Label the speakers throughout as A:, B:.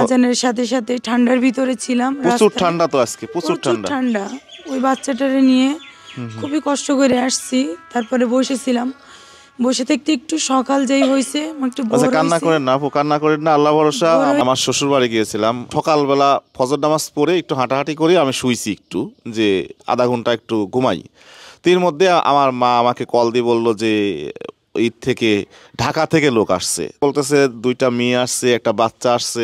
A: আজানের সাথে সাথে ঠান্ডার ভিতরে ছিলাম।
B: প্রচুর ঠান্ডা তো আজকে, প্রচুর
A: ঠান্ডা। ওই বাচ্চাটারে নিয়ে খুবই কষ্ট করে আসছি। তারপরে বসেছিলাম, বসে থাকতে একটু সকাল যেই হয়েছে একটু
B: আচ্ছা, কান্না করেন না আপু, কান্না করেন না, আল্লাহ ভরসা। আমার শ্বশুর বাড়ি গিয়েছিলাম, সকালবেলা ফজর নামাজ পড়ে একটু হাঁটাহাঁটি করে আমি শুইছি একটু, যে আধা ঘন্টা একটু ঘুমাই। এর মধ্যে আমার মা আমাকে কল দিয়ে বললো যে ঈদ থেকে ঢাকা থেকে লোক আসছে, বলতেছে 2টা মেয়ে আসছে, একটা বাচ্চা আসছে,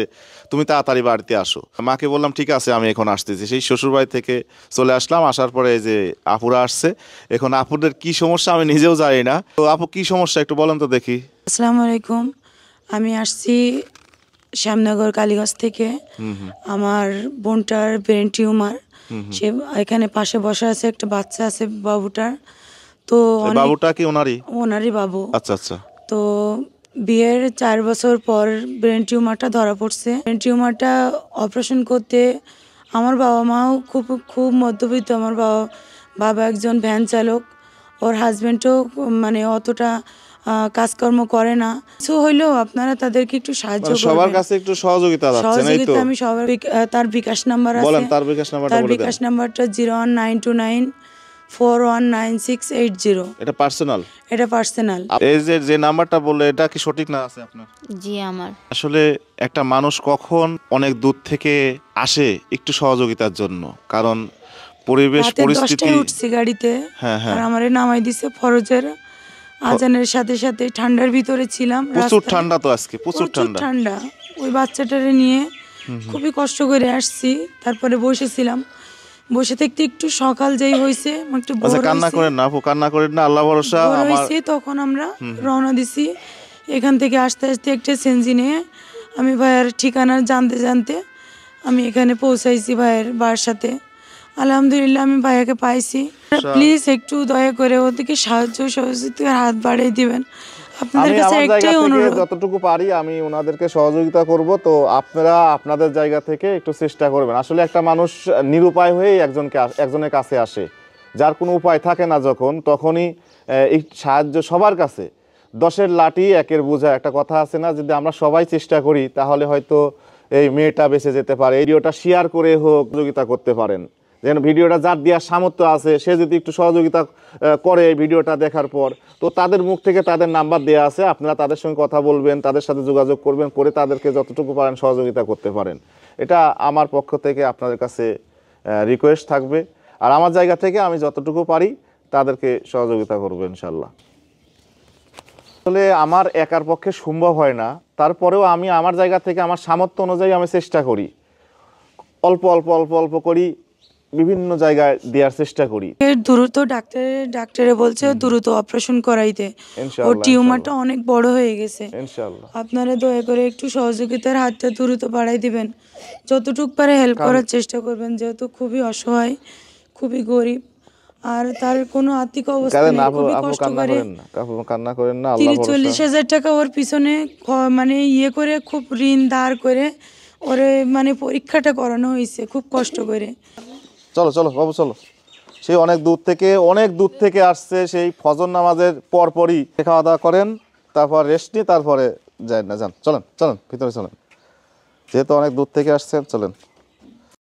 B: তুমি তাড়াতাড়ি বাড়িতে আসো। মাকে বললাম ঠিক আছে, আমি এখন আসতেছি। সেই শ্বশুর বাড়ি থেকে চলে আসলাম, আসার পরে এই যে আপুরা আসছে। এখন আপুদের কি সমস্যা আমি নিজেও জানি না। তো আপু কি সমস্যা একটু বলেন তো দেখি।
A: আসসালামু আলাইকুম, আমি আসছি শ্যামনগর কালীগঞ্জ থেকে। আমার বোনটার ব্রেন টিউমার, সে এখানে পাশে বসে আছে, একটা বাচ্চা আছে বাবুটার। তো
B: বাবুটা কি
A: ওনারই বাবু।
B: আচ্ছা আচ্ছা।
A: তো বিয়ের 4 বছর পর ব্রেন টিউমারটা ধরা পড়ছে। ব্রেন টিউমারটা অপারেশন করতে আমার বাবা মাও খুব মধ্যবিত্ত। আমার বাবা একজন ভ্যান চালক, ওর হাজব্যান্ডও মানে অতটা কাজকর্ম করে না। কিছু হইলেও আপনারা তাদেরকে একটু সাহায্য করবেন,
B: সবার কাছে একটু সহযোগিতা যাচ্ছে না তো।
A: আমি সবার তার বিকাশ নাম্বার আছে,
B: বলেন তার বিকাশ নাম্বারটা বলে দেন।
A: তার বিকাশ নাম্বারটা 01929419680।
B: এটা পার্সোনাল?
A: এটা পার্সোনাল।
B: এই যে নাম্বারটা বললে, এটা কি সঠিক না আছে আপনার?
C: জি আমার।
B: আসলে একটা মানুষ কখন অনেক দূর থেকে আসে একটু সহযোগিতার জন্য, কারণ পরিবেশ পরিস্থিতি।
A: উঠছি গাড়িতে,
B: হ্যাঁ হ্যাঁ,
A: আর আমারে নামাই দিছে ফরজের আজানের সাথে সাথে ঠান্ডার ভিতরে ছিলাম।
B: প্রচুর ঠান্ডা তো আজকে, প্রচুর
A: ঠান্ডা। ওই বাচ্চাটারে নিয়ে খুবই কষ্ট করে আসছি। তারপরে বসেছিলাম, বসে থাকতে একটু সকাল যেই হয়েছে একটু
B: কান্না করেন না আপু, কান্না করেন না, আল্লাহ ভরসা।
A: তখন আমরা রওনা দিছি। এখান থেকে আস্তে আস্তে একটা সেনজি নিয়ে আমি ভাইয়ের ঠিকানা জানতে জানতে আমি এখানে পৌঁছাইছি ভাইয়ের বাসাতে। আলহামদুলিল্লাহ আমি ভাইয়াকে পাইছি। প্লিজ একটু দয়া করে ওদেরকে সাহায্য সহযোগিতার হাত বাড়িয়ে দিবেন। আপনাদের কাছে একটাই অনুরোধ,
B: যতটুকু পারি আমি ওনাদেরকে সহযোগিতা করব। তো আপনারা আপনাদের জায়গা থেকে একটু চেষ্টা করবেন। আসলে একটা মানুষ নিরুপায় হয়ে একজনের কাছে আসে, যার কোনো উপায় থাকে না যখন, তখনই এই সাহায্য সবার কাছে। 10-এর লাঠি 1-এর বোঝা, একটা কথা আছে না? যদি আমরা সবাই চেষ্টা করি তাহলে হয়তো এই মেয়েটা বেঁচে যেতে পারে। ভিডিওটা শেয়ার করে হোক সহযোগিতা করতে পারেন, যেন ভিডিওটা যার দেওয়ার সামর্থ্য আছে সে যদি একটু সহযোগিতা করে ভিডিওটা দেখার পর, তো তাদের মুখ থেকে তাদের নাম্বার দেওয়া আছে, আপনারা তাদের সঙ্গে কথা বলবেন, তাদের সাথে যোগাযোগ করবেন, করে তাদেরকে যতটুকু পারেন সহযোগিতা করতে পারেন। এটা আমার পক্ষ থেকে আপনাদের কাছে রিকোয়েস্ট থাকবে। আর আমার জায়গা থেকে আমি যতটুকু পারি তাদেরকে সহযোগিতা করবো ইনশাল্লাহ। আসলে আমার একার পক্ষে সম্ভব হয় না, তারপরেও আমি আমার জায়গা থেকে আমার সামর্থ্য অনুযায়ী আমি চেষ্টা করি, অল্প অল্প অল্প অল্প করি, বিভিন্ন জায়গায় দেওয়ার চেষ্টা করি।
A: দ্রুত ডাক্তারে বলছে দ্রুত অপারেশন করাইতে, ওর টিউমারটা অনেক বড় হয়ে গেছে।
B: ইনশাআল্লাহ
A: আপনারা দয়া করে একটু সহযোগিতার হাতটা দ্রুত বাড়াই দিবেন, যতটুকু পারে হেল্প করার চেষ্টা করবেন, যেহেতু খুবই অসহায়, খুবই গরিব, আর তার কোনো আর্থিক অবস্থা নেই, খুবই কষ্ট করে।
B: কান্না করেন না,
A: 30-40 হাজার টাকা ওর পিছনে মানে করে খুব ঋণ ধার করে ওরে মানে পরীক্ষাটা করানো হয়েছে খুব কষ্ট করে।
B: চলো চলো বাবু চলো। সেই অনেক দূর থেকে আসছে, সেই ফজর নামাজের পরপরই খাওয়া দাওয়া করেন, তারপর রেস্ট নিয়ে তারপরে যান, চলেন ভিতরে চলেন, যেহেতু অনেক দূর থেকে আসছেন, চলেন।